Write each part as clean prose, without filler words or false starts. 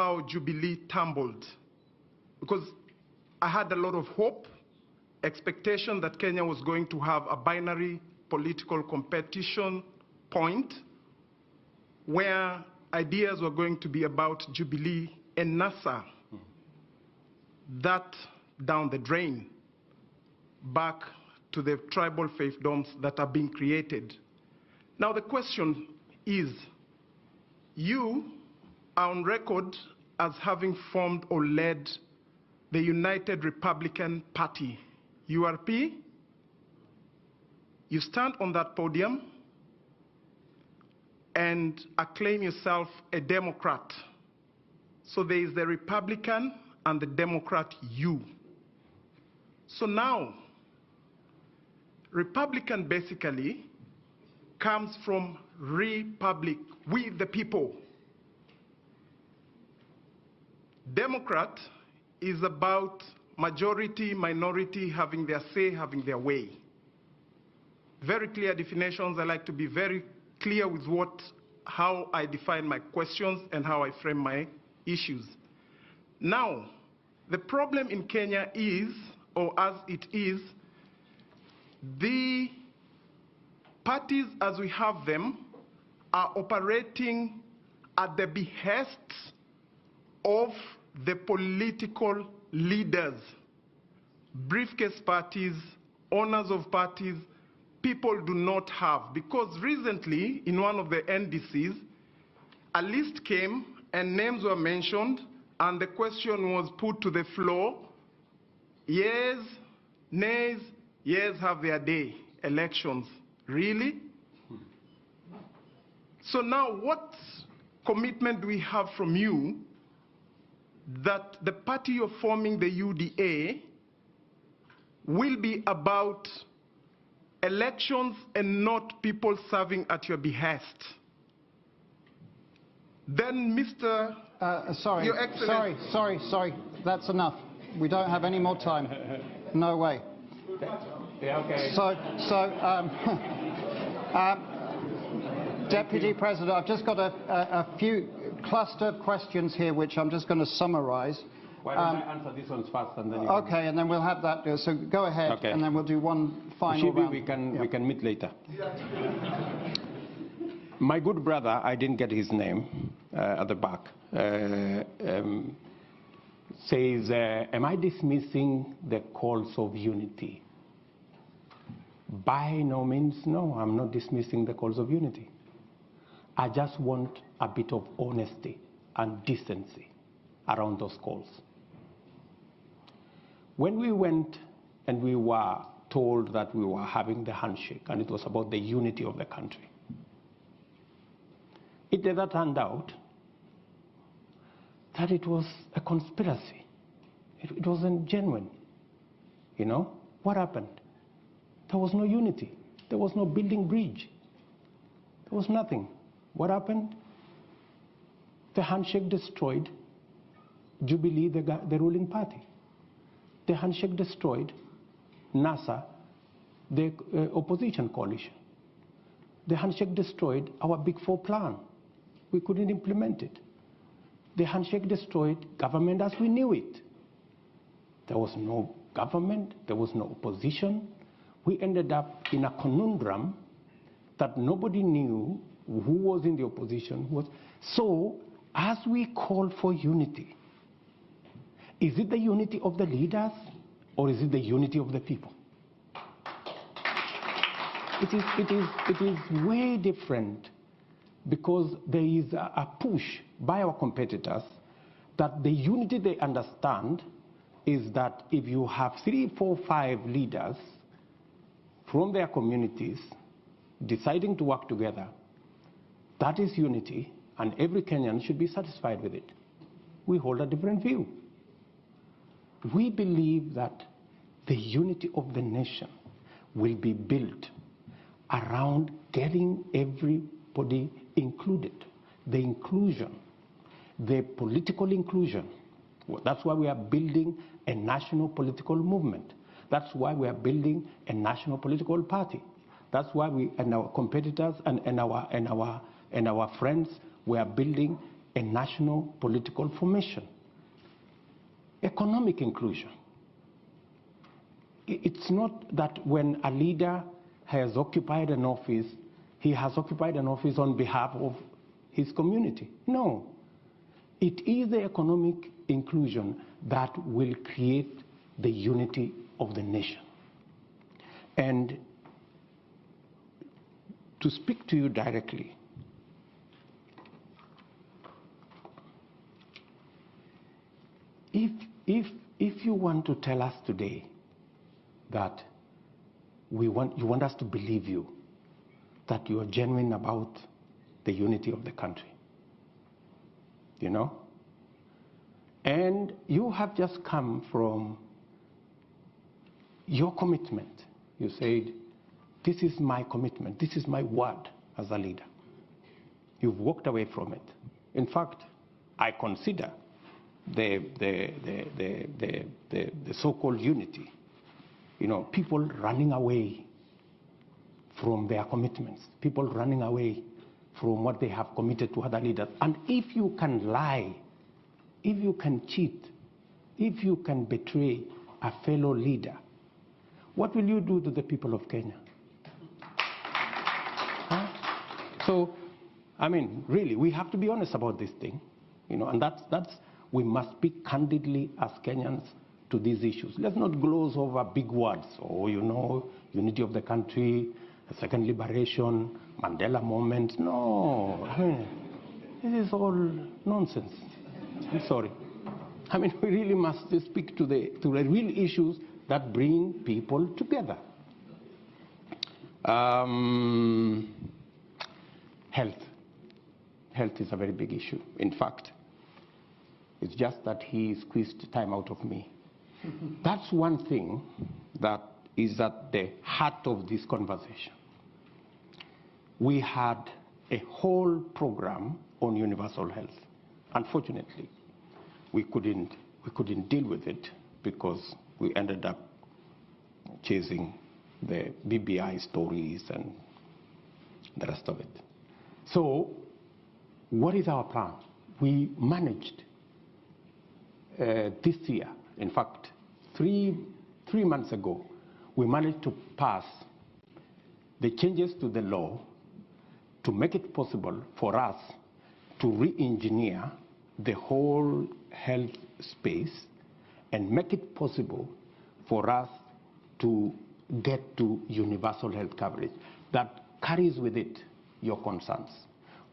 how Jubilee tumbled, because I had a lot of hope, expectation that Kenya was going to have a binary political competition point where ideas were going to be about Jubilee and NASA. That down the drain, back to the tribal fiefdoms that are being created. Now the question is, you are on record as having formed or led the United Republican Party, URP. You stand on that podium and acclaim yourself a Democrat. So there is the Republican and the Democrat you. So now, Republican basically comes from republic, we the people. Democrat is about majority, minority having their say, having their way. Very clear definitions. I like to be very clear with how I define my questions and how I frame my issues. Now, the problem in Kenya is, or as it is, the parties as we have them are operating at the behest of the political leaders, briefcase parties, owners of parties. People do not have, because recently in one of the NDCs, a list came and names were mentioned and the question was put to the floor, yes, nays, yes, have their day, elections. Really? So now what commitment do we have from you that the party you're forming, the UDA, will be about elections and not people serving at your behest? Then, Mr. Your Excellency. Sorry. That's enough. We don't have any more time. No way. Yeah, okay. Deputy President, I've just got a few clustered questions here, which I'm just going to summarize. Why don't I answer these ones first, and then you okay, and then we'll have that. So go ahead, okay. And then we'll do one final round. We can meet later. My good brother, I didn't get his name at the back, says, am I dismissing the calls of unity? By no means, no, I'm not dismissing the calls of unity. I just want a bit of honesty and decency around those calls. When we went and we were told that we were having the handshake and it was about the unity of the country, it later turned out that it was a conspiracy. It wasn't genuine. You know, what happened? There was no unity. There was no building bridge. There was nothing. What happened? The handshake destroyed Jubilee, the ruling party. The handshake destroyed NASA, the opposition coalition. The handshake destroyed our Big Four plan. We couldn't implement it. The handshake destroyed government as we knew it. There was no government, there was no opposition. We ended up in a conundrum that nobody knew who was in the opposition. So, as we call for unity, is it the unity of the leaders or is it the unity of the people? It is way different, because there is a push by our competitors that the unity they understand is that if you have 3, 4, 5 leaders from their communities deciding to work together, that is unity, and every Kenyan should be satisfied with it. We hold a different view. We believe that the unity of the nation will be built around getting everybody included, the inclusion, the political inclusion. That's why we are building a national political movement. That's why we are building a national political party. That's why we and our competitors and our friends, we are building a national political formation. Economic inclusion. It's not that when a leader has occupied an office, he has occupied an office on behalf of his community. No. It is the economic inclusion that will create the unity of the nation. And to speak to you directly, if you want to tell us today that you want us to believe you, that you are genuine about the unity of the country, you know, and you have just come from your commitment. You said, this is my commitment, this is my word as a leader. You've walked away from it. In fact, I consider the so-called unity, you know, people running away from their commitments, people running away from what they have committed to other leaders. And if you can lie, if you can cheat, if you can betray a fellow leader, what will you do to the people of Kenya? Huh? So, I mean, really, we have to be honest about this thing, you know, and we must speak candidly as Kenyans to these issues. Let's not gloss over big words, you know, unity of the country, a second liberation, Mandela moment. No, I mean, this is all nonsense. I'm sorry. I mean, we really must speak to the real issues that bring people together. Health. Health is a very big issue. In fact, it's just that he squeezed time out of me. That's one thing that is at the heart of this conversation. We had a whole program on universal health. Unfortunately, we couldn't deal with it because we ended up chasing the BBI stories and the rest of it. So, what is our plan? We managed this year, in fact, three months ago, we managed to pass the changes to the law to make it possible for us to re-engineer the whole health space and make it possible for us to get to universal health coverage that carries with it your concerns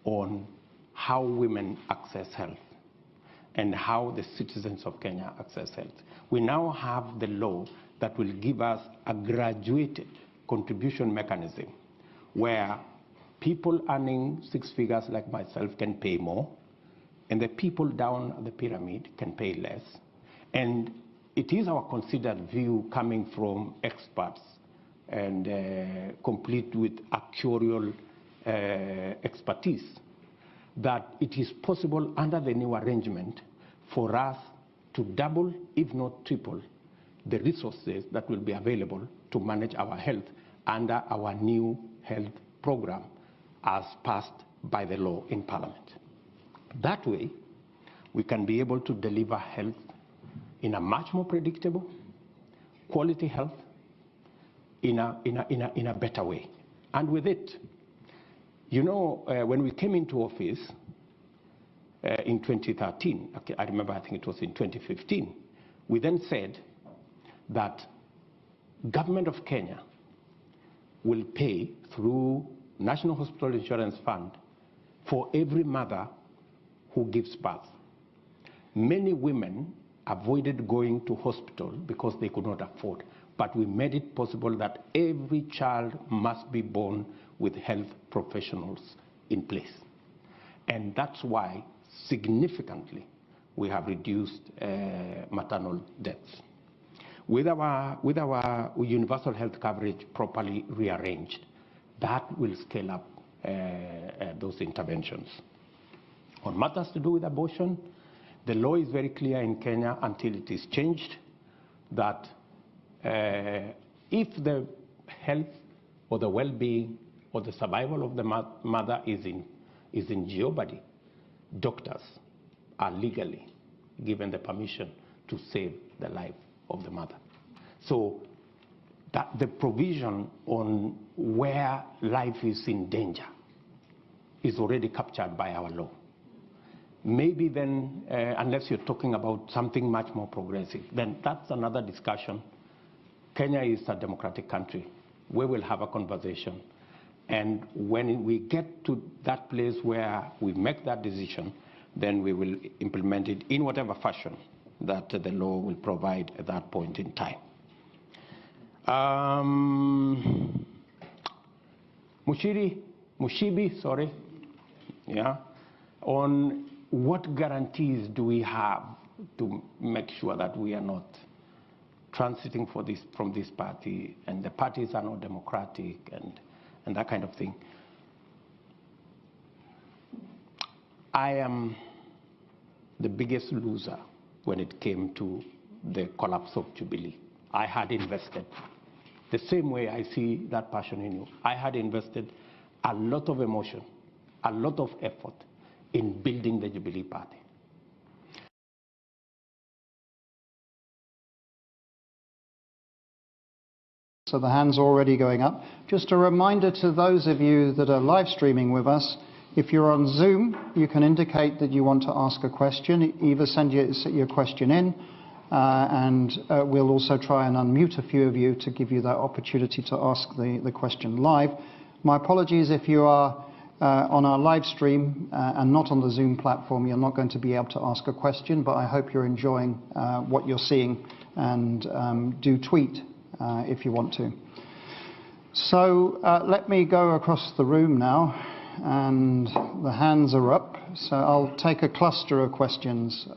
on how women access health and how the citizens of Kenya access health. We now have the law that will give us a graduated contribution mechanism where people earning 6 figures like myself can pay more, and the people down the pyramid can pay less. And it is our considered view coming from experts and complete with actuarial expertise that it is possible under the new arrangement for us to double, if not triple, the resources that will be available to manage our health under our new health program as passed by the law in Parliament. That way, we can be able to deliver health in a much more predictable, quality health in a better way. And with it, you know, when we came into office in 2013, okay, I remember, I think it was in 2015, we then said that government of Kenya will pay through National Hospital Insurance Fund for every mother who gives birth. Many women avoided going to hospital because they could not afford, but we made it possible that every child must be born with health professionals in place. And that's why significantly we have reduced maternal deaths. With our universal health coverage properly rearranged, that will scale up those interventions. On matters to do with abortion, the law is very clear in Kenya until it is changed that if the health or the well-being or the survival of the mother is in jeopardy, doctors are legally given the permission to save the life of the mother. So that the provision on where life is in danger is already captured by our law. Maybe then, unless you're talking about something much more progressive, then that's another discussion. Kenya is a democratic country. We will have a conversation. And when we get to that place where we make that decision, then we will implement it in whatever fashion that the law will provide at that point in time. Mushibi, sorry. Yeah. On what guarantees do we have to make sure that we are not transiting from this party and the parties are not democratic and that kind of thing? I am the biggest loser when it came to the collapse of Jubilee. I had invested, the same way I see that passion in you, I had invested a lot of emotion, a lot of effort in building the Jubilee Party. So the hand's already going up. Just a reminder to those of you that are live streaming with us, if you're on Zoom, you can indicate that you want to ask a question. Either send your question in, and we'll also try and unmute a few of you to give you that opportunity to ask the question live. My apologies if you are on our live stream and not on the Zoom platform, you're not going to be able to ask a question, but I hope you're enjoying what you're seeing, and do tweet if you want to. So let me go across the room now, and the hands are up. So I'll take a cluster of questions,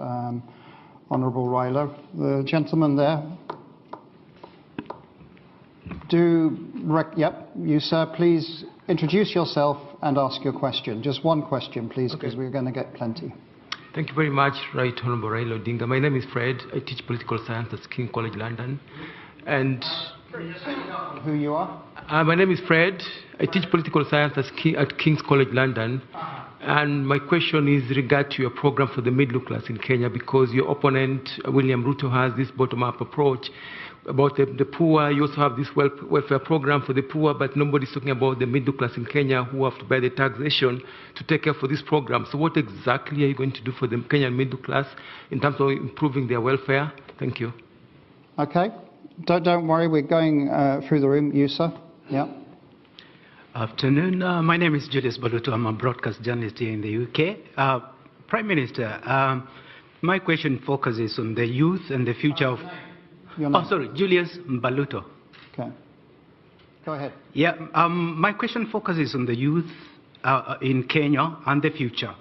Honourable Raila. The gentleman there. Yep, you sir, please introduce yourself and ask your question. Just one question, please, because we're going to get plenty. Thank you very much, Right Honourable Raila Odinga. My name is Fred. I teach political science at King's College London. And who you are? My name is Fred. I teach political science at King's College London. And my question is regard to your program for the middle class in Kenya, because your opponent, William Ruto, has this bottom-up approach about the poor. You also have this welfare program for the poor, but nobody's talking about the middle class in Kenya who have to pay the taxation to take care for this program. So what exactly are you going to do for the Kenyan middle class in terms of improving their welfare? Thank you. Okay. Don't worry, we're going through the room. You, sir? Yeah. Afternoon. My name is Julius Baluto. I'm a broadcast journalist here in the UK. Prime Minister, my question focuses on the youth and the future of... Oh, sorry, Julius Baluto. Okay. Go ahead. Yeah, my question focuses on the youth in Kenya and the future.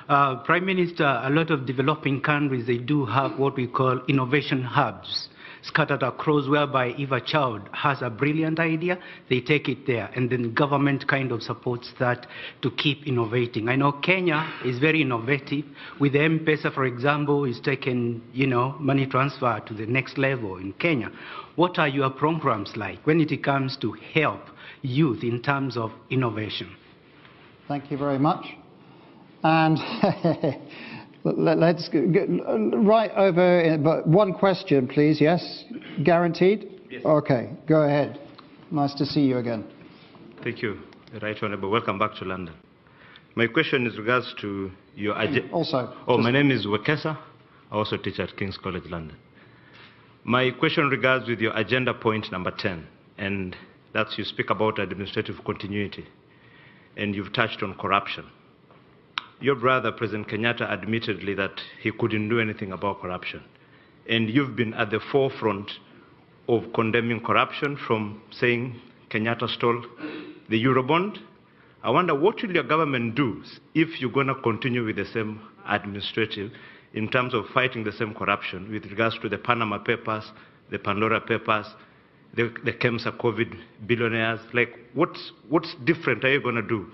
Prime Minister, a lot of developing countries, they do have what we call innovation hubs scattered across, whereby if a child has a brilliant idea, they take it there, and then government kind of supports that to keep innovating. I know Kenya is very innovative. With the M-Pesa, for example, is taken, money transfer to the next level in Kenya. What are your programs like when it comes to help youth in terms of innovation? Thank you very much. And let's go right over, but one question, please. Yes? Guaranteed? Yes. Okay, go ahead. Nice to see you again. Thank you, Right Honourable. Welcome back to London. My question is regards to your agenda. Also. My name is Wekesa. I also teach at King's College London. My question regards with your agenda point number 10, and that's you speak about administrative continuity, and you've touched on corruption. Your brother, President Kenyatta, admittedly that he couldn't do anything about corruption. And you've been at the forefront of condemning corruption from saying Kenyatta stole the Eurobond. I wonder, what will your government do if you're going to continue with the same administrative in terms of fighting the same corruption with regards to the Panama Papers, the Pandora Papers, the KEMSA COVID billionaires? Like, what's different are you going to do?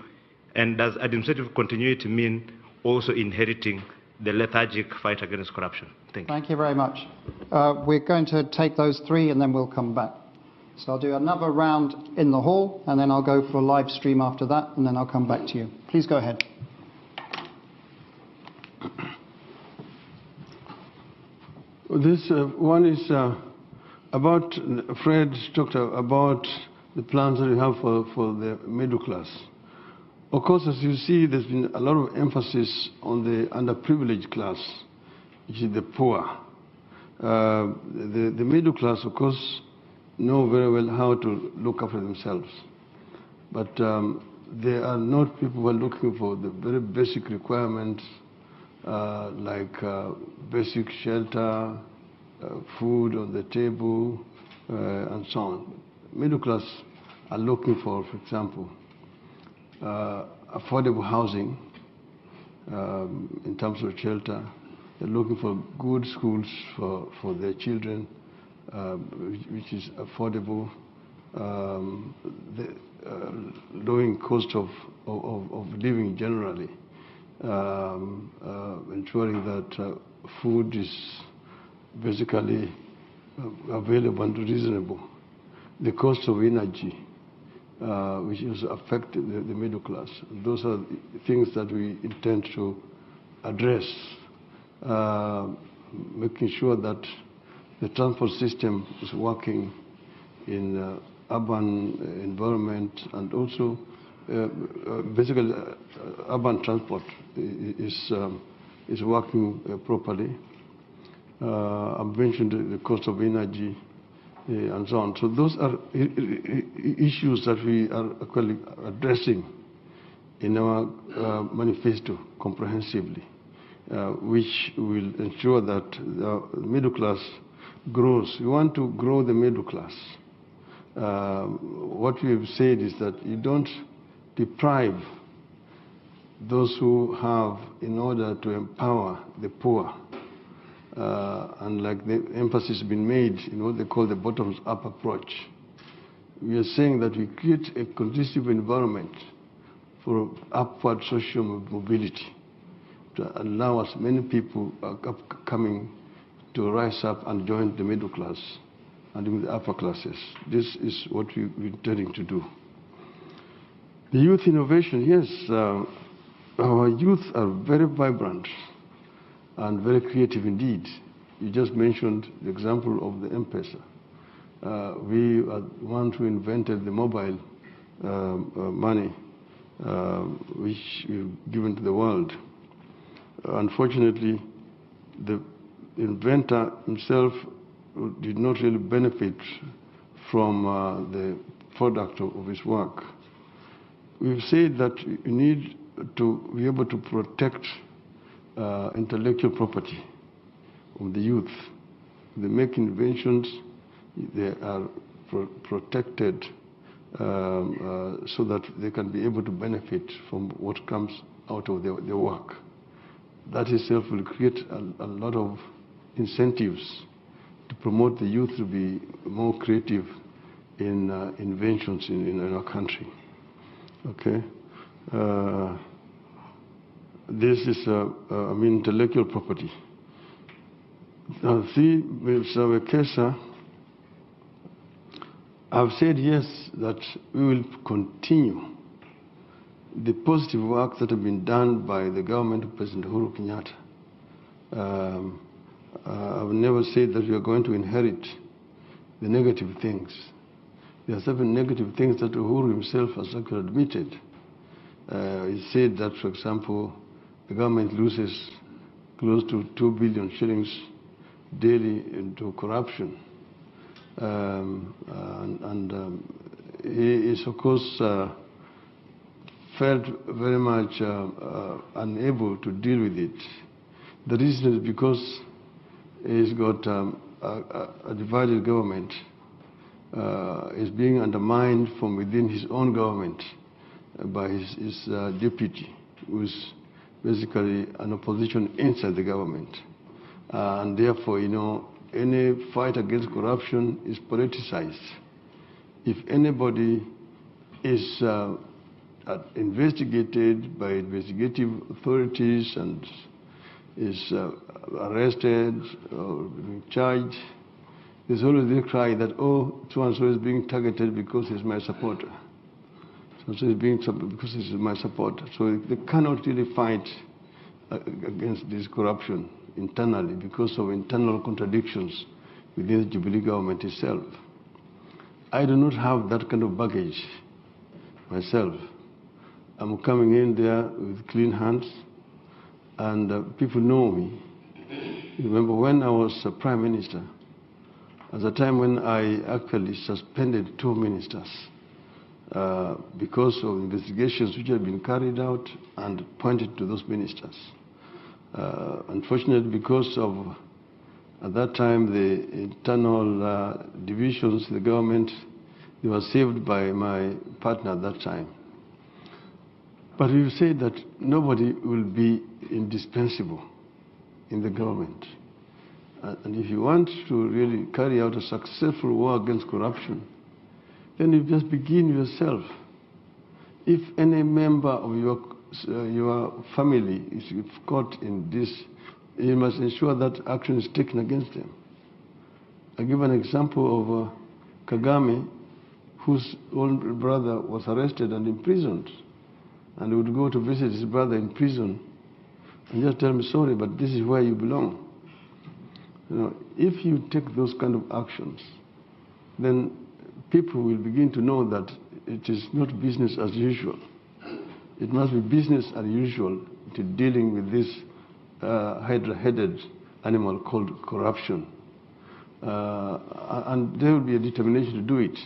And does administrative continuity mean also inheriting the lethargic fight against corruption? Thank you. Thank you very much. We're going to take those three and then we'll come back. So I'll do another round in the hall and then I'll go for a live stream after that and then I'll come back to you. Please go ahead. This one is about, Fred talked about the plans that we have for the middle class. Of course, as you see, there's been a lot of emphasis on the underprivileged class, which is the poor. The middle class, of course, know very well how to look after themselves. But they are not people who are looking for the very basic requirements like basic shelter, food on the table, and so on. Middle class are looking for example, affordable housing in terms of shelter. They're looking for good schools for their children, which is affordable, the lowering cost of living generally, ensuring that food is basically available and reasonable. The cost of energy, which is affecting the middle class. Those are things that we intend to address, making sure that the transport system is working in urban environment, and also basically urban transport is working properly. I've mentioned the cost of energy and so on. So those are issues that we are actually addressing in our manifesto comprehensively, which will ensure that the middle class grows. We want to grow the middle class. What we have said is that you don't deprive those who have in order to empower the poor. And like the emphasis has been made in what they call the bottoms-up approach. We are saying that we create a conducive environment for upward social mobility to allow as many people coming to rise up and join the middle class and even the upper classes. This is what we're intending to do. The youth innovation, yes, our youth are very vibrant and very creative indeed. You just mentioned the example of the M-Pesa. We are the ones who invented the mobile money, which we've given to the world. Unfortunately, the inventor himself did not really benefit from the product of his work. We've said that you need to be able to protect intellectual property of the youth. They make inventions, they are protected so that they can be able to benefit from what comes out of their work. That itself will create a lot of incentives to promote the youth to be more creative in inventions in our country. Okay. This is, intellectual property. See, Mr. Wekesa, I've said yes, that we will continue the positive work that has been done by the government of President Uhuru Kenyatta. I've never said that we are going to inherit the negative things. There are several negative things that Uhuru himself has actually admitted. He said that, for example, the government loses close to 2 billion shillings daily into corruption. He is, of course, felt very much unable to deal with it. The reason is because he's got a divided government. Is being undermined from within his own government by his deputy, who is basically an opposition inside the government. And therefore, any fight against corruption is politicized. If anybody is investigated by investigative authorities and is arrested or charged, there's always the cry that, oh, so-and-so is being targeted because he's my supporter. So-and-so is being because he's my supporter. So they cannot really fight against this corruption internally because of internal contradictions within the Jubilee government itself. I do not have that kind of baggage myself. I'm coming in there with clean hands, and people know me. Remember when I was Prime Minister, at the time when I actually suspended 2 ministers because of investigations which had been carried out and pointed to those ministers. Unfortunately, because of, at that time, the internal divisions, the government, they were saved by my partner at that time. But we say that nobody will be indispensable in the government. And if you want to really carry out a successful war against corruption, then you just begin yourself. If any member of your family is caught in this, you must ensure that action is taken against them. I give an example of Kagame, whose own brother was arrested and imprisoned, and he would go to visit his brother in prison and just tell him, sorry, but this is where you belong. You know, if you take those kind of actions, then people will begin to know that it is not business as usual. It must be business as usual to dealing with this hydra-headed animal called corruption. And there will be a determination to do it.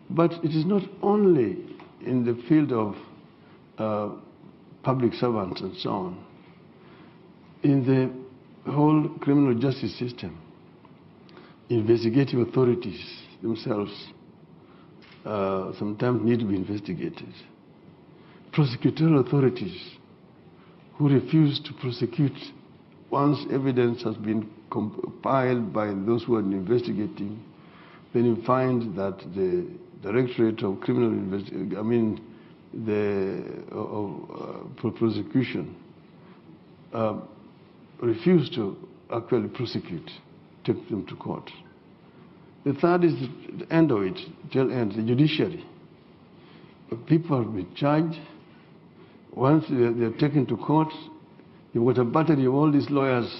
But it is not only in the field of public servants and so on. In the whole criminal justice system, investigative authorities themselves sometimes need to be investigated. Prosecutorial authorities who refuse to prosecute once evidence has been compiled by those who are investigating, then you find that the Directorate of Criminal Investigation, prosecution, refuse to actually prosecute, take them to court. The third is the end of it, till end, the judiciary. People have been charged. Once they're taken to court, you've got a battery of all these lawyers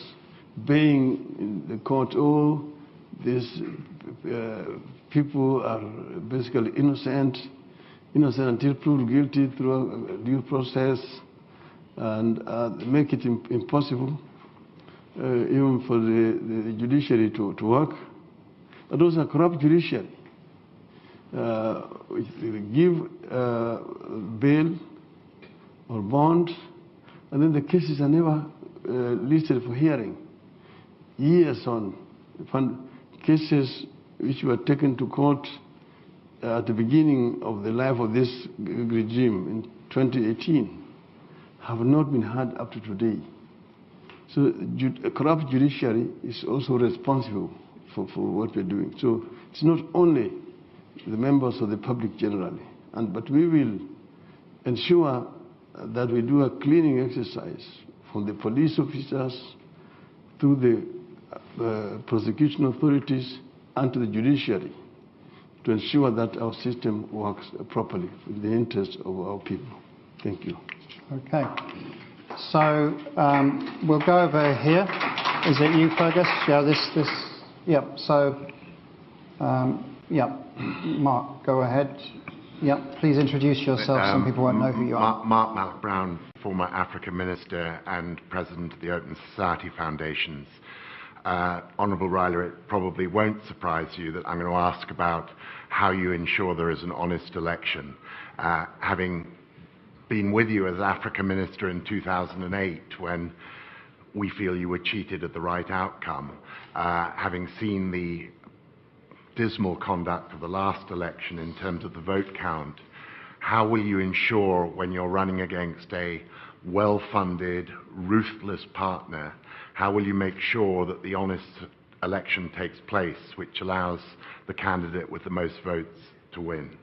baying in the court, oh, these people are basically innocent until proved guilty through a due process, and make it impossible even for the judiciary to work. But those are corrupt judiciary. They give bail or bond, and then the cases are never listed for hearing. Years on, cases which were taken to court at the beginning of the life of this regime in 2018 have not been heard up to today. So a corrupt judiciary is also responsible for what we're doing. So it's not only the members of the public generally, but we will ensure that we do a cleaning exercise from the police officers through the prosecution authorities and to the judiciary to ensure that our system works properly in the interest of our people. Thank you. Okay. So we'll go over here. Is it you, Fergus? Yeah, Yep. So, yep. Mark, go ahead. Yep. Please introduce yourself. Some people won't know who you are. Mark Malloch-Brown, former Africa Minister and President of the Open Society Foundations. Honourable Raila, it probably won't surprise you that I'm going to ask about how you ensure there is an honest election. Having been with you as Africa Minister in 2008 when we feel you were cheated at the right outcome, having seen the dismal conduct of the last election in terms of the vote count, how will you ensure when you're running against a well-funded, ruthless partner, how will you make sure that the honest election takes place, which allows the candidate with the most votes to win?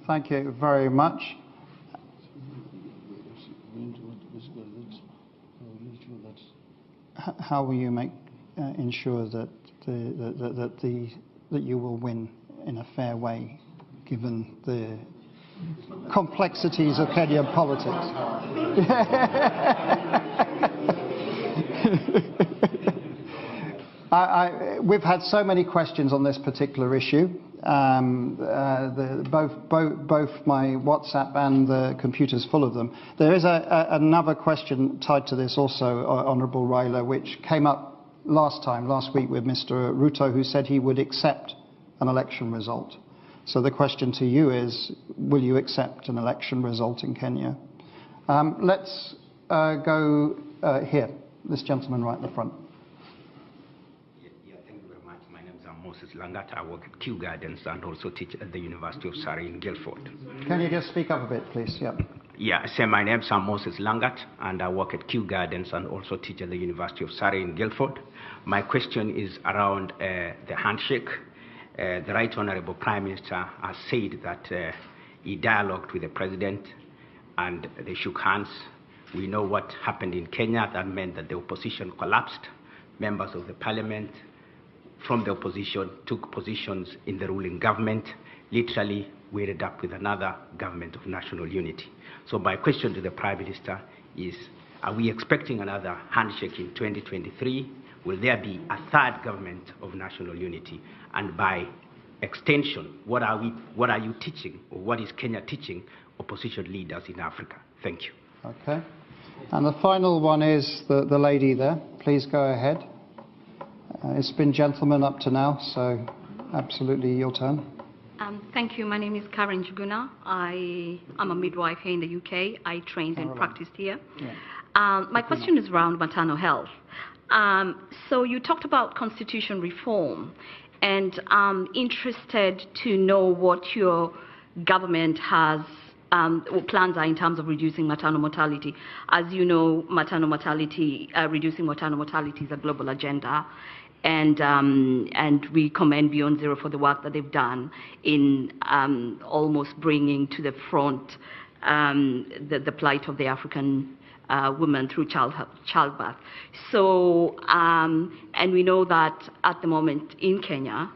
Thank you very much. How will you ensure that that you will win in a fair way, given the complexities of Kenyan politics? We've had so many questions on this particular issue. Both my WhatsApp and the computer's full of them. There is another question tied to this also, Honourable Raila, which came up last week with Mr. Ruto, who said he would accept an election result. So the question to you is, will you accept an election result in Kenya? Let's go here, this gentleman right in the front. Thank you very much. My name is Moses Langat. I work at Kew Gardens and also teach at the University of Surrey in Guildford. Can you just speak up a bit, please? Yeah. Yeah, I say my name is Moses Langat, and I work at Kew Gardens and also teach at the University of Surrey in Guildford. My question is around the handshake. The Right Honourable Prime Minister has said that he dialogued with the President and they shook hands. We know what happened in Kenya. That meant that the opposition collapsed. Members of the Parliament from the opposition took positions in the ruling government. Literally, we ended up with another government of national unity. So my question to the Prime Minister is, are we expecting another handshake in 2023? Will there be a third government of national unity? And by extension, what are you teaching, or what is Kenya teaching opposition leaders in Africa? Thank you. Okay. And the final one is the lady there. Please go ahead. It's been gentlemen up to now, so absolutely your turn. Thank you. My name is Karen Juguna. I am a midwife here in the UK. I trained and practiced here. Yeah. My question is around maternal health. So you talked about constitution reform, and I'm interested to know what your government has or plans are in terms of reducing maternal mortality. As you know, reducing maternal mortality is a global agenda, and we commend Beyond Zero for the work that they've done in almost bringing to the front the plight of the African women through childbirth. So, and we know that at the moment in Kenya,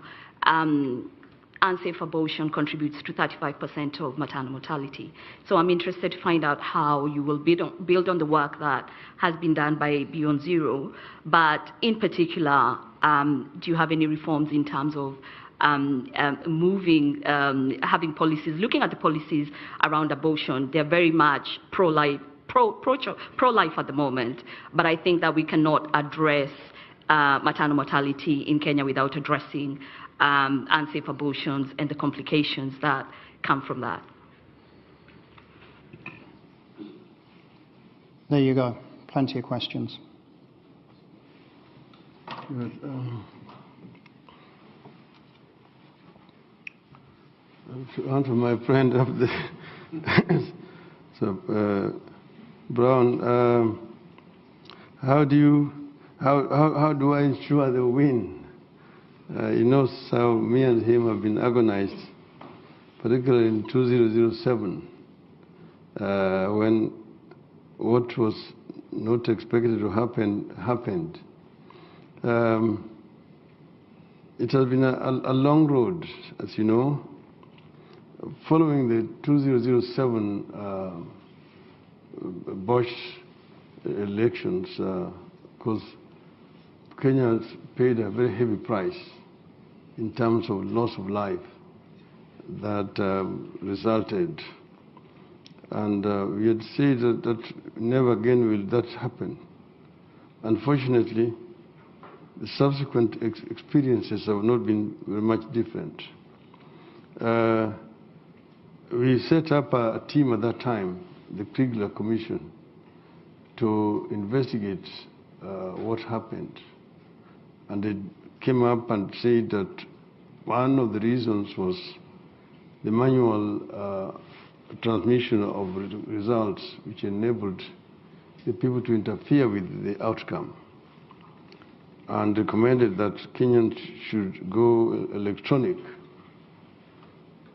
unsafe abortion contributes to 35% of maternal mortality. So I'm interested to find out how you will build on the work that has been done by Beyond Zero, but in particular, do you have any reforms in terms of having policies, looking at the policies around abortion? They're very much pro-life at the moment, but I think that we cannot address maternal mortality in Kenya without addressing unsafe abortions and the complications that come from that. There you go. Plenty of questions. To answer my friend of the Brown, how do I ensure the win? He knows how me and him have been agonized, particularly in 2007, when what was not expected to happen happened. It has been a long road, as you know. Following the 2007 Bush elections, because Kenya has paid a very heavy price in terms of loss of life that resulted. And we had said that never again will that happen. Unfortunately, the subsequent experiences have not been very much different. We set up a team at that time, the Kriegler Commission, to investigate what happened. And they came up and said that one of the reasons was the manual transmission of results, which enabled the people to interfere with the outcome, and recommended that Kenyans should go electronic.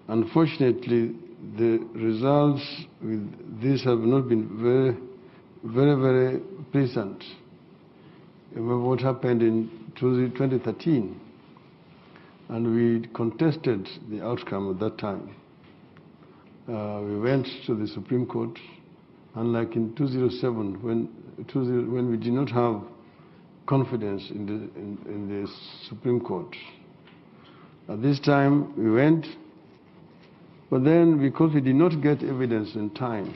Unfortunately, the results with this have not been very pleasant. Remember what happened in 2013, and we contested the outcome at that time. We went to the Supreme Court, unlike in 2007, when we did not have confidence in the Supreme Court. At this time, we went, but then because we did not get evidence in time,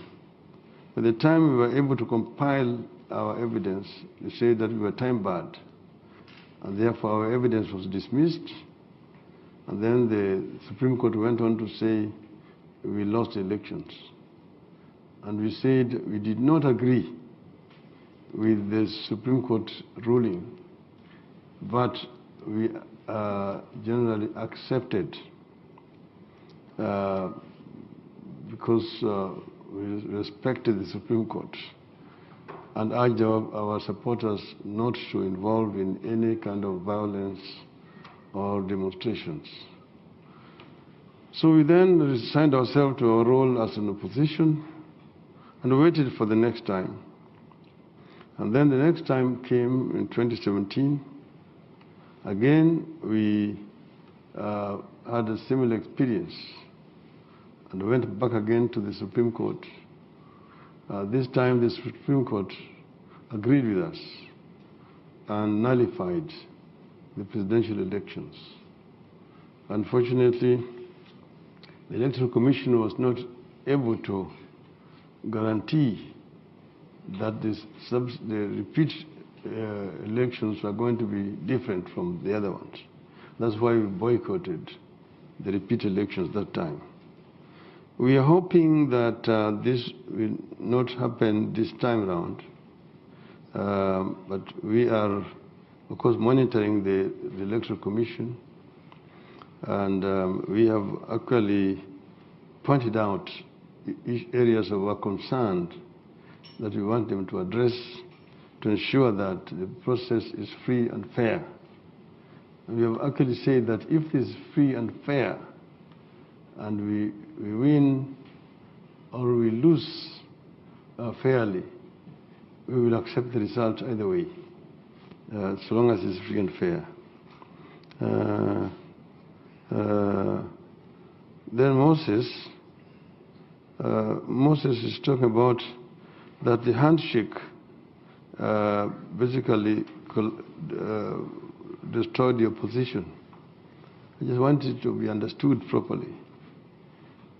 by the time we were able to compile our evidence, they said that we were time-barred, and therefore our evidence was dismissed. And then the Supreme Court went on to say we lost elections. And we said we did not agree with the Supreme Court ruling, but we generally accepted because we respected the Supreme Court and urged our supporters not to involve in any kind of violence or demonstrations. So we then resigned ourselves to our role as an opposition and waited for the next time. And then the next time came in 2017. Again, we had a similar experience and went back again to the Supreme Court. This time the Supreme Court agreed with us and nullified the presidential elections. Unfortunately, the Electoral Commission was not able to guarantee that the repeat elections were going to be different from the other ones. That's why we boycotted the repeat elections that time. We are hoping that this will not happen this time around, but we are, of course, monitoring the Electoral Commission, and we have actually pointed out areas of our concern that we want them to address to ensure that the process is free and fair. And we have actually said that if it is free and fair and we win or we lose fairly, we will accept the result either way, so long as it's free and fair. Then Moses is talking about that the handshake basically destroyed the opposition. I just wanted it to be understood properly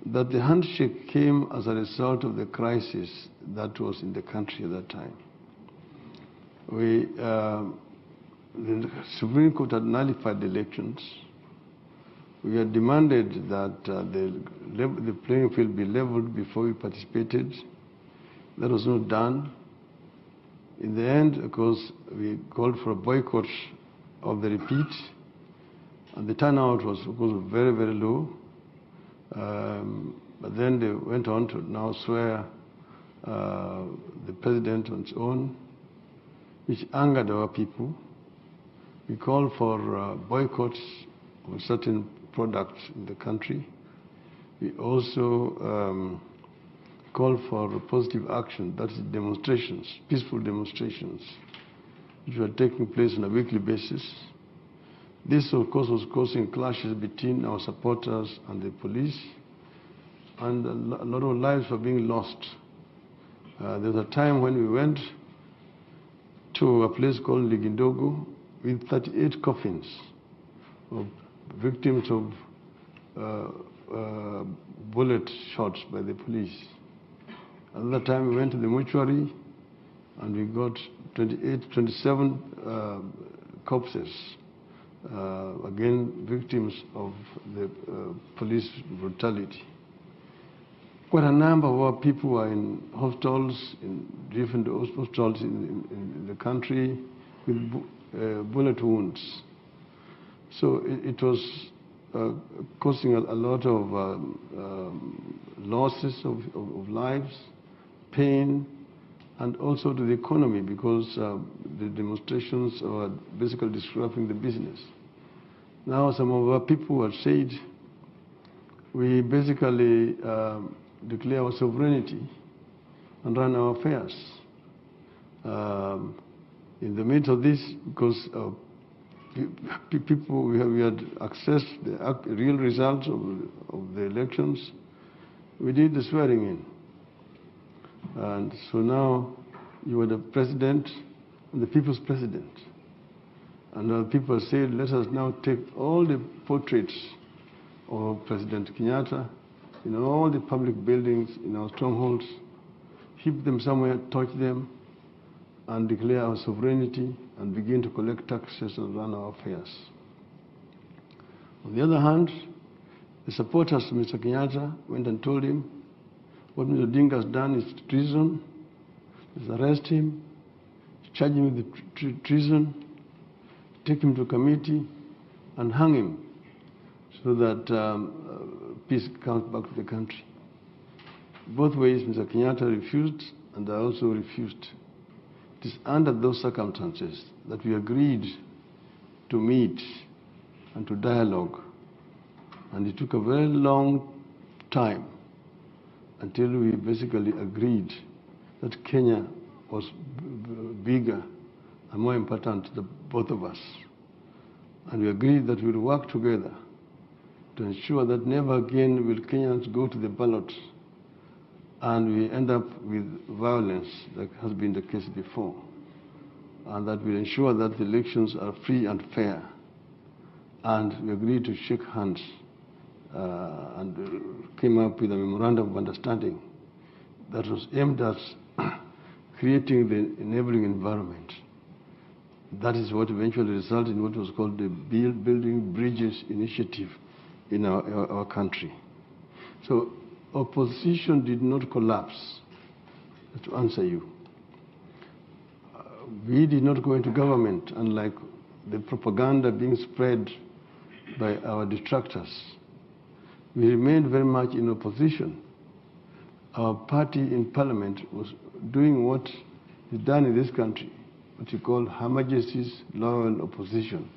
that the handshake came as a result of the crisis that was in the country at that time. The Supreme Court had nullified the elections. We had demanded that the playing field be leveled before we participated. That was not done. In the end, of course, we called for a boycott of the repeat, and the turnout was, of course, very, very low. But then they went on to now swear the president on its own, which angered our people. We called for boycotts of certain products in the country. We also called for positive action, that is demonstrations, peaceful demonstrations, which were taking place on a weekly basis. This, of course, was causing clashes between our supporters and the police, and a lot of lives were being lost. There was a time when we went to a place called Ligindogo with 38 coffins of victims of bullet shots by the police. Another time we went to the mortuary and we got 27 corpses, again victims of the police brutality. Quite a number of our people were in hospitals, in different hospitals in the country with bullet wounds. So it was causing a lot of losses of lives, pain, and also to the economy, because the demonstrations were basically disrupting the business. Now some of our people have said, we basically declare our sovereignty and run our affairs. In the midst of this, because people, we had accessed the real results of the elections, we did the swearing in. And so now you are the president and the people's president. And people said, let us now take all the portraits of President Kenyatta in all the public buildings, in our strongholds, keep them somewhere, touch them, and declare our sovereignty and begin to collect taxes and run our affairs. On the other hand, the supporters of Mr. Kenyatta went and told him what Mr. Odinga has done is treason. Let's arrest him, charge him with treason, take him to committee, and hang him so that peace comes back to the country. Both ways, Mr. Kenyatta refused, and I also refused. It is under those circumstances that we agreed to meet and to dialogue. And it took a very long time until we basically agreed that Kenya was bigger and more important to both of us. And we agreed that we would work together to ensure that never again will Kenyans go to the ballot and we end up with violence like has been the case before. And that we ensure that the elections are free and fair. And we agreed to shake hands and came up with a memorandum of understanding that was aimed at creating the enabling environment. That is what eventually resulted in what was called the Building Bridges Initiative in our country. So opposition did not collapse, to answer you. We did not go into government, unlike the propaganda being spread by our detractors. We remained very much in opposition. Our party in parliament was doing what is done in this country, what you call Her Majesty's loyal opposition,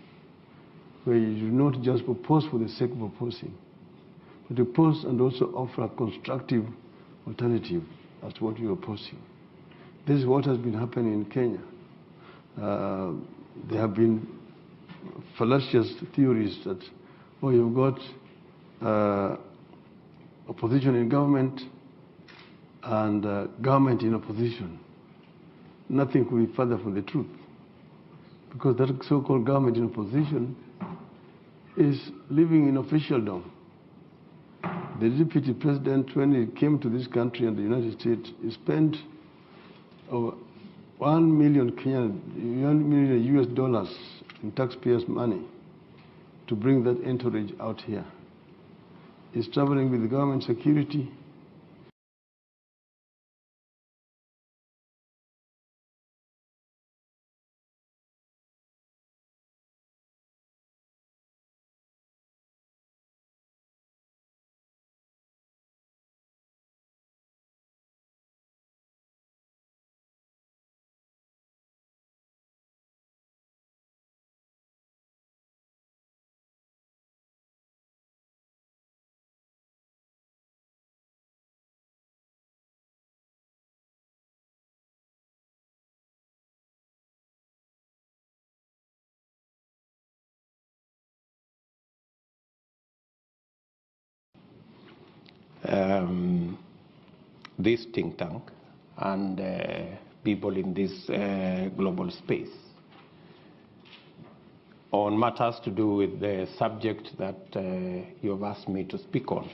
where you do not just propose for the sake of proposing, but you propose and also offer a constructive alternative as to what you are opposing. This is what has been happening in Kenya. There have been fallacious theories that, oh, you've got opposition in government and government in opposition. Nothing could be further from the truth, because that so-called government in opposition is living in officialdom. The deputy president, when he came to this country and the United States, he spent over $1 million US dollars in taxpayers' money to bring that entourage out here. He's traveling with the government security. This think tank and people in this global space on matters to do with the subject that you have asked me to speak on.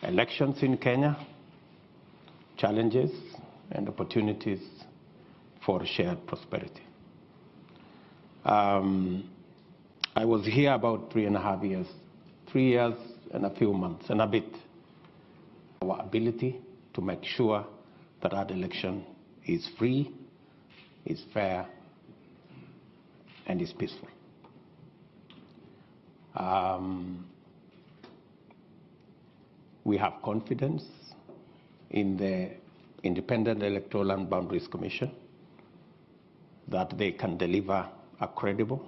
Elections in Kenya, challenges and opportunities for shared prosperity. I was here about 3.5 years, 3 years and a few months and a bit. Our ability to make sure that that election is free, is fair, and is peaceful. We have confidence in the Independent Electoral and Boundaries Commission that they can deliver a credible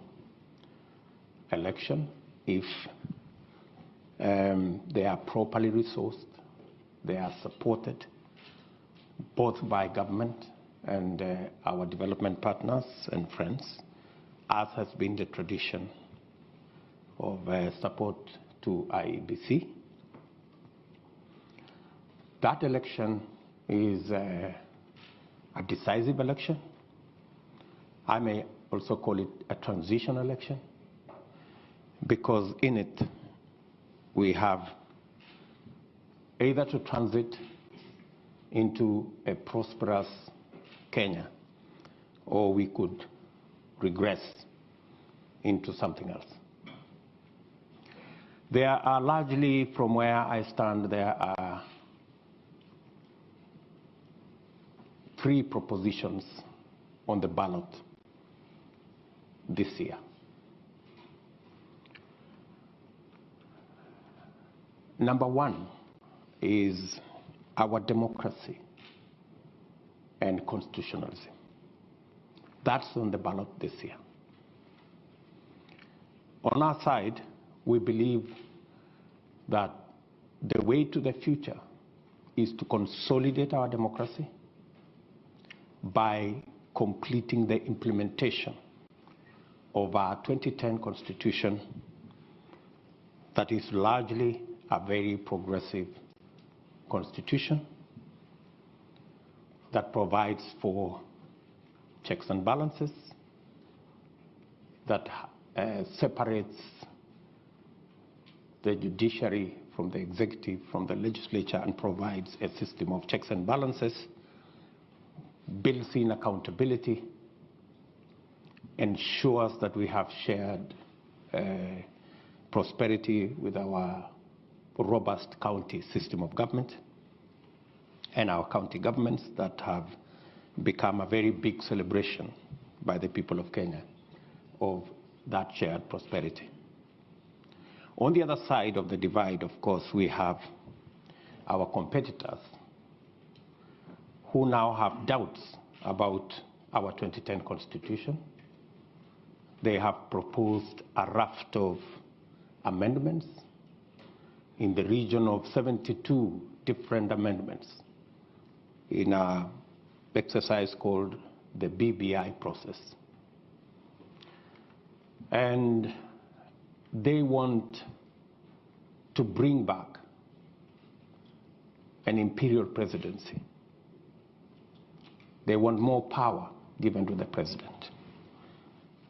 election if they are properly resourced, they are supported both by government and our development partners and friends, as has been the tradition of support to IEBC. That election is a decisive election. I may also call it a transition election, because in it we have either to transit into a prosperous Kenya, or we could regress into something else. There are largely, from where I stand, there are 3 propositions on the ballot this year. Number 1 is our democracy and constitutionalism. That's on the ballot this year. On our side, we believe that the way to the future is to consolidate our democracy by completing the implementation of our 2010 Constitution that is largely a very progressive constitution that provides for checks and balances, that separates the judiciary from the executive, from the legislature, and provides a system of checks and balances, builds in accountability, ensures that we have shared prosperity with our robust county system of government and our county governments that have become a very big celebration by the people of Kenya of that shared prosperity. On the other side of the divide, of course, we have our competitors who now have doubts about our 2010 Constitution. They have proposed a raft of amendments in the region of 72 different amendments in an exercise called the BBI process. And they want to bring back an imperial presidency. They want more power given to the president.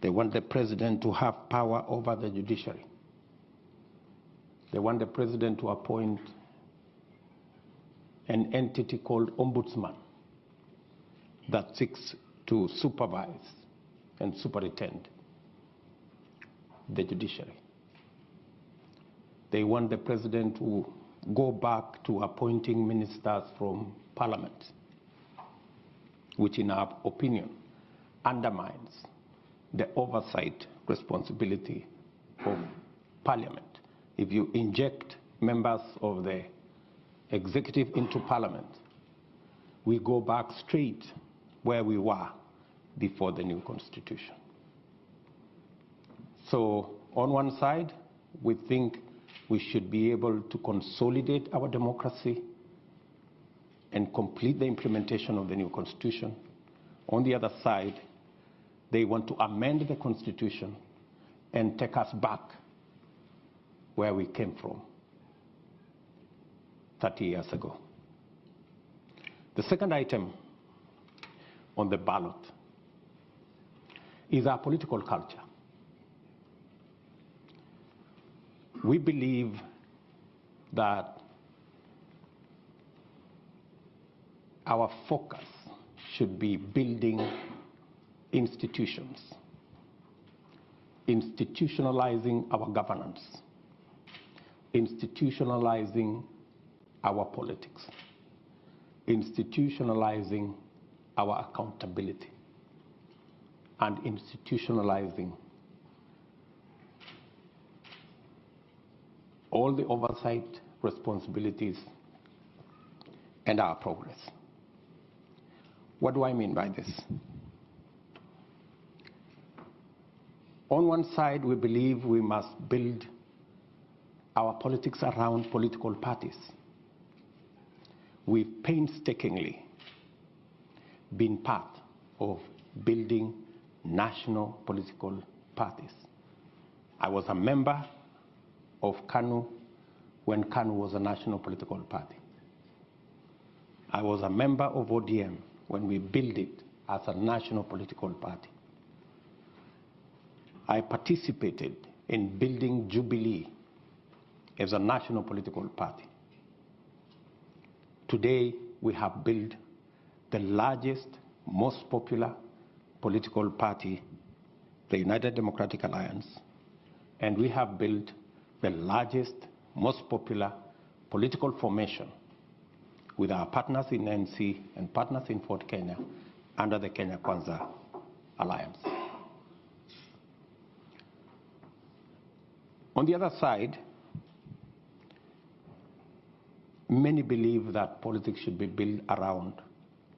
They want the president to have power over the judiciary. They want the president to appoint an entity called ombudsman that seeks to supervise and superintend the judiciary. They want the president to go back to appointing ministers from parliament, which in our opinion undermines the oversight responsibility of parliament. If you inject members of the executive into parliament, we go back straight where we were before the new constitution. So on one side, we think we should be able to consolidate our democracy and complete the implementation of the new constitution. On the other side, they want to amend the constitution and take us back where we came from 30 years ago. The second item on the ballot is our political culture. We believe that our focus should be building institutions, institutionalizing our governance, institutionalizing our politics, institutionalizing our accountability, and institutionalizing all the oversight responsibilities and our progress. What do I mean by this? On one side, we believe we must build our politics around political parties. We've painstakingly been part of building national political parties. I was a member of KANU when KANU was a national political party. I was a member of ODM when we built it as a national political party. I participated in building Jubilee as a national political party. Today, we have built the largest, most popular political party, the United Democratic Alliance, and we have built the largest, most popular political formation with our partners in NC and partners in Fort Kenya under the Kenya Kwanza Alliance. On the other side, many believe that politics should be built around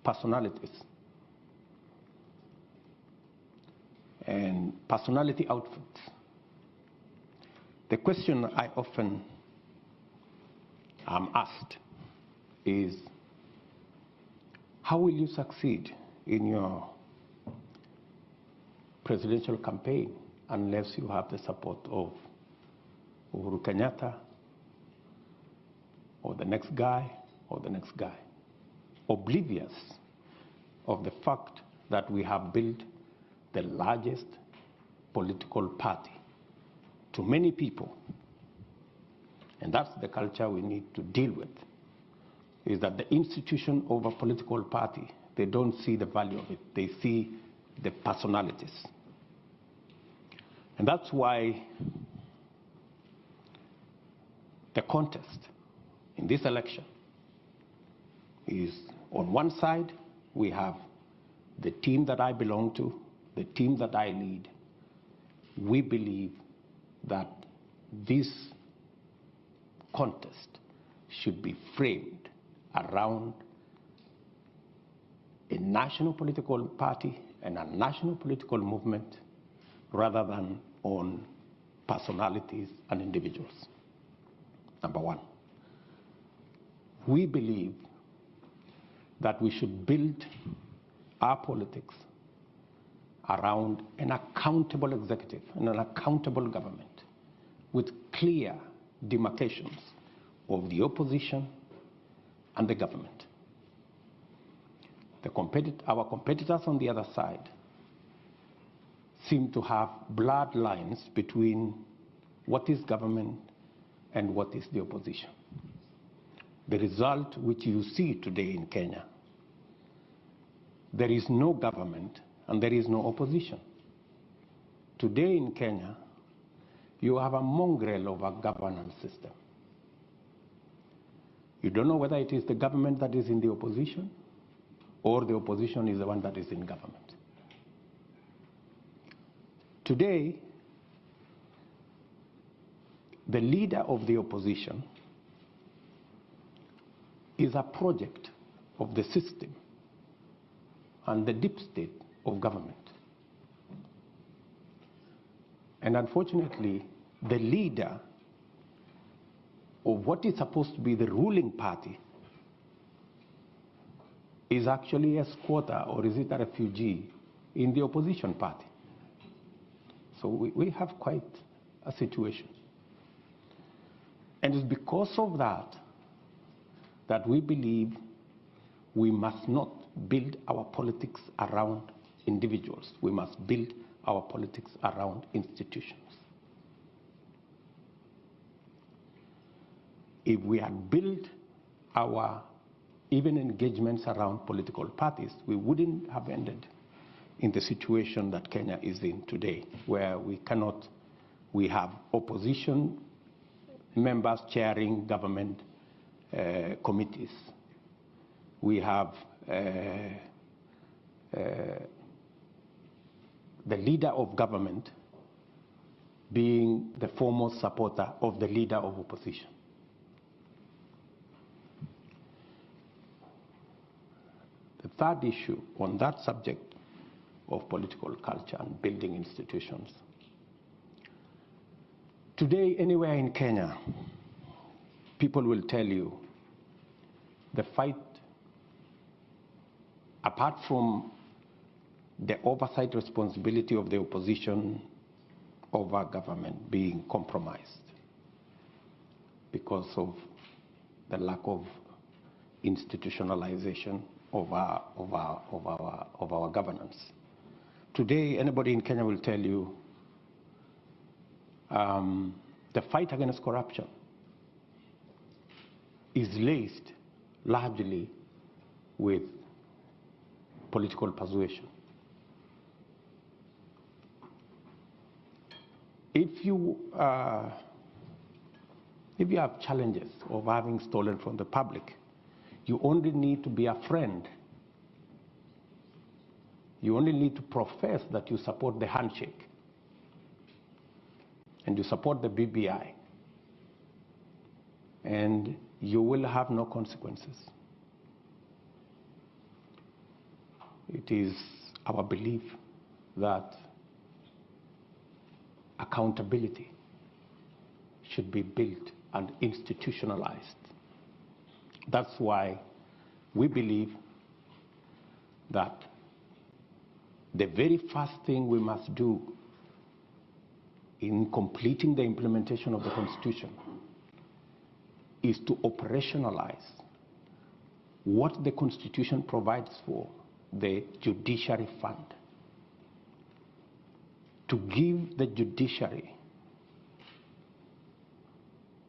personalities and personality outfits. The question I often am asked is, how will you succeed in your presidential campaign unless you have the support of Uhuru Kenyatta or the next guy or the next guy, oblivious of the fact that we have built the largest political party to many people. And that's the culture we need to deal with, is that the institution of a political party, they don't see the value of it, they see the personalities. And that's why the contest in this election is, on one side, we have the team that I belong to, the team that I lead. We believe that this contest should be framed around a national political party and a national political movement rather than on personalities and individuals. Number one, we believe that we should build our politics around an accountable executive and an accountable government with clear demarcations of the opposition and the government. Our competitors on the other side seem to have blurred lines between what is government and what is the opposition. The result which you see today in Kenya, there is no government and there is no opposition. Today in Kenya, you have a mongrel of a governance system. You don't know whether it is the government that is in the opposition or the opposition is the one that is in government. Today, the leader of the opposition is a project of the system and the deep state of government. And unfortunately, the leader of what is supposed to be the ruling party is actually a squatter, or is it a refugee, in the opposition party. So we have quite a situation. And it's because of that that we believe we must not build our politics around individuals. We must build our politics around institutions. If we had built our even engagements around political parties, we wouldn't have ended in the situation that Kenya is in today, where we have opposition members chairing government committees. We have the leader of government being the foremost supporter of the leader of opposition. The third issue on that subject of political culture and building institutions. Today, anywhere in Kenya, people will tell you the fight, apart from the oversight responsibility of the opposition over government being compromised because of the lack of institutionalization of our governance. Today, anybody in Kenya will tell you the fight against corruption is laced largely with political persuasion. If you have challenges of having stolen from the public, you only need to be a friend. You only need to profess that you support the handshake and you support the BBI, and you will have no consequences. It is our belief that accountability should be built and institutionalized. That's why we believe that the very first thing we must do in completing the implementation of the Constitution is to operationalize what the Constitution provides for, the judiciary fund, to give the judiciary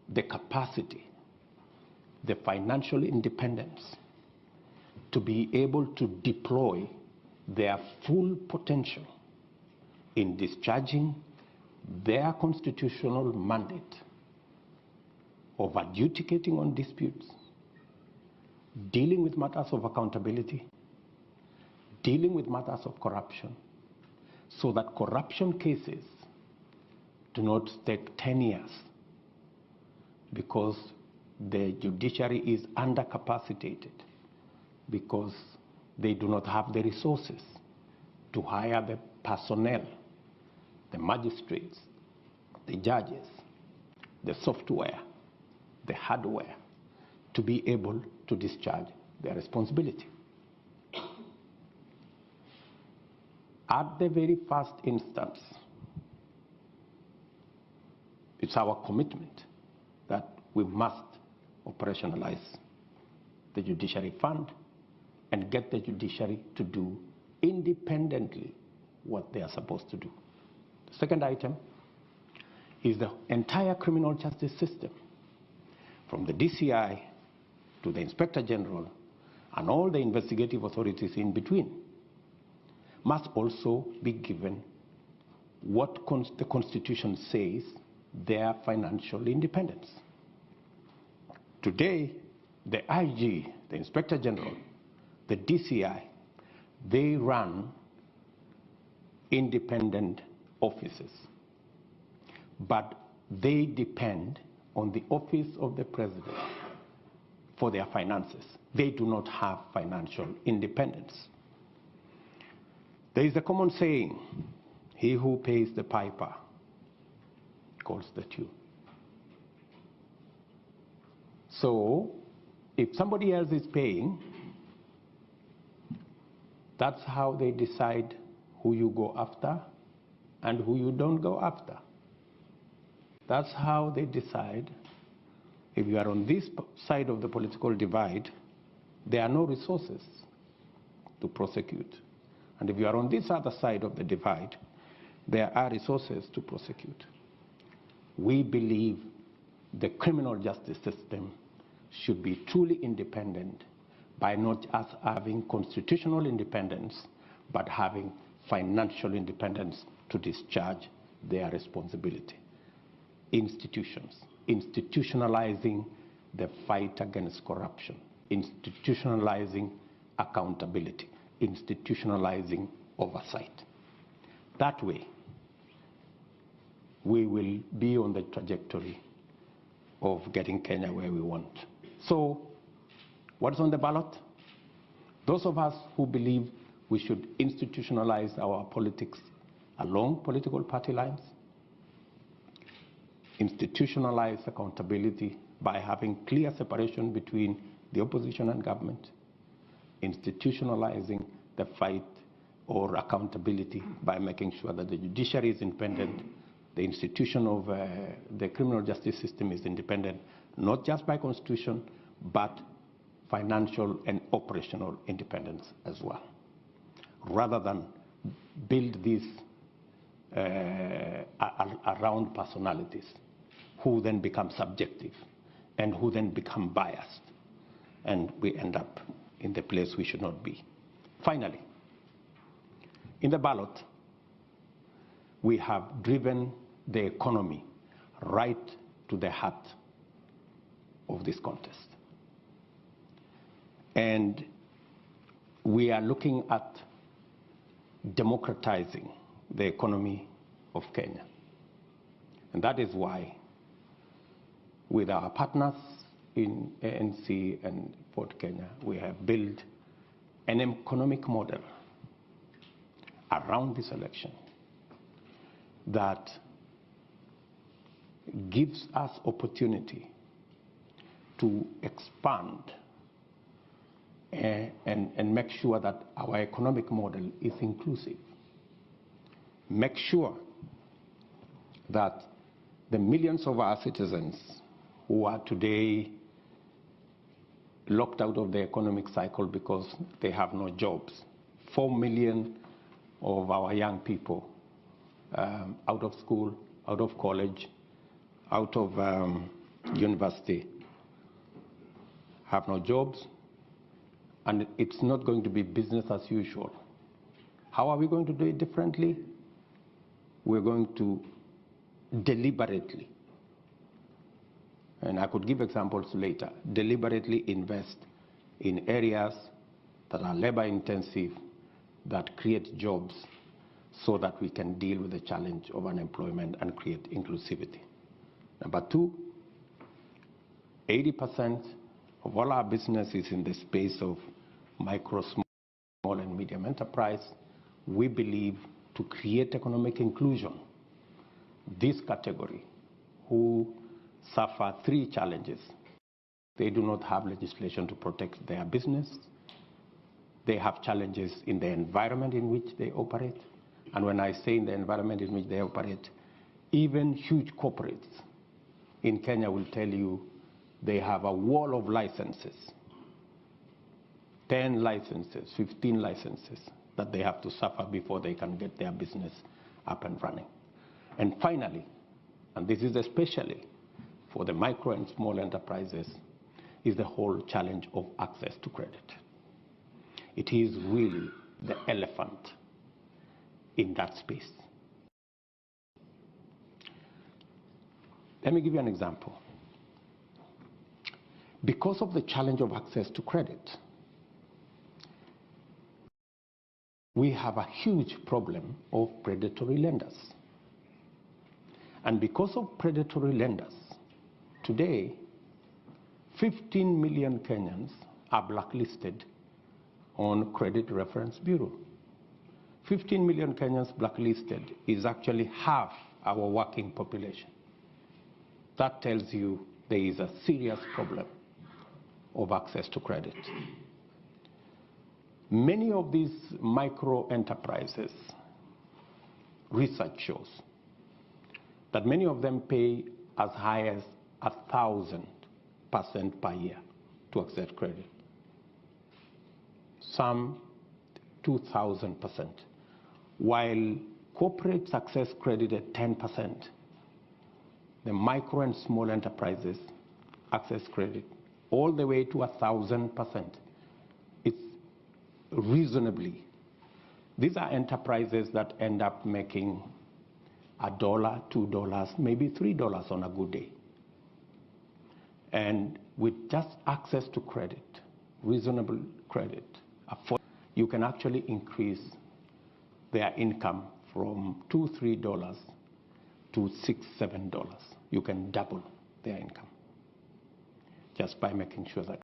the capacity, the financial independence to be able to deploy their full potential in discharging their constitutional mandate of adjudicating on disputes, dealing with matters of accountability, dealing with matters of corruption, so that corruption cases do not take 10 years because the judiciary is undercapacitated, because they do not have the resources to hire the personnel, the magistrates, the judges, the software, the hardware, to be able to discharge their responsibility. At the very first instance, it's our commitment that we must operationalize the judiciary fund and get the judiciary to do independently what they are supposed to do. The second item is the entire criminal justice system, from the DCI to the Inspector General and all the investigative authorities in between, must also be given what the Constitution says, their financial independence. Today, the IG, the Inspector General, the DCI, they run independent offices, but they depend on the office of the President for their finances. They do not have financial independence. There is a common saying, he who pays the piper calls the tune. So, if somebody else is paying, that's how they decide who you go after and who you don't go after. That's how they decide if you are on this side of the political divide, there are no resources to prosecute. And if you are on this other side of the divide, there are resources to prosecute. We believe the criminal justice system should be truly independent by not just having constitutional independence, but having financial independence to discharge their responsibility. Institutions, institutionalizing the fight against corruption, institutionalizing accountability, institutionalizing oversight. That way, we will be on the trajectory of getting Kenya where we want. So, what's on the ballot? Those of us who believe we should institutionalize our politics along political party lines, institutionalize accountability by having clear separation between the opposition and government, institutionalizing the fight or accountability by making sure that the judiciary is independent, the institution of the criminal justice system is independent, not just by constitution, but financial and operational independence as well. Rather than build this around personalities who then become subjective and who then become biased. And we end up in the place we should not be. Finally, in the ballot, we have driven the economy right to the heart of this contest. And we are looking at democratizing the economy of Kenya. And that is why, with our partners in ANC and Port Kenya, we have built an economic model around this election that gives us opportunity to expand and make sure that our economic model is inclusive. Make sure that the millions of our citizens who are today locked out of the economic cycle because they have no jobs, 4 million of our young people out of school, out of college, out of university, have no jobs, and it's not going to be business as usual. How are we going to do it differently? We're going to deliberately, and I could give examples later, deliberately invest in areas that are labor intensive, that create jobs, so that we can deal with the challenge of unemployment and create inclusivity. Number two, 80% of all our business is in the space of micro, small, and medium enterprise. We believe to create economic inclusion, this category, who suffer 3 challenges. They do not have legislation to protect their business. They have challenges in the environment in which they operate. And when I say in the environment in which they operate, even huge corporates in Kenya will tell you they have a wall of licenses, 10 licenses, 15 licenses that they have to suffer before they can get their business up and running. And finally, and this is especially for the micro and small enterprises, is the whole challenge of access to credit. It is really the elephant in that space. Let me give you an example. Because of the challenge of access to credit, we have a huge problem of predatory lenders. And because of predatory lenders, today, 15 million Kenyans are blacklisted on Credit Reference Bureau. 15 million Kenyans blacklisted is actually half our working population. That tells you there is a serious problem of access to credit. Many of these micro enterprises, research shows that many of them pay as high as 1,000% per year to access credit. Some 2,000%. While corporates access credit at 10%, the micro and small enterprises access credit all the way to 1,000%. It's reasonably. These are enterprises that end up making $1, $2, maybe $3 on a good day. And with just access to credit, reasonable credit, you can actually increase their income from $2, $3 to $6, $7. You can double their income just by making sure that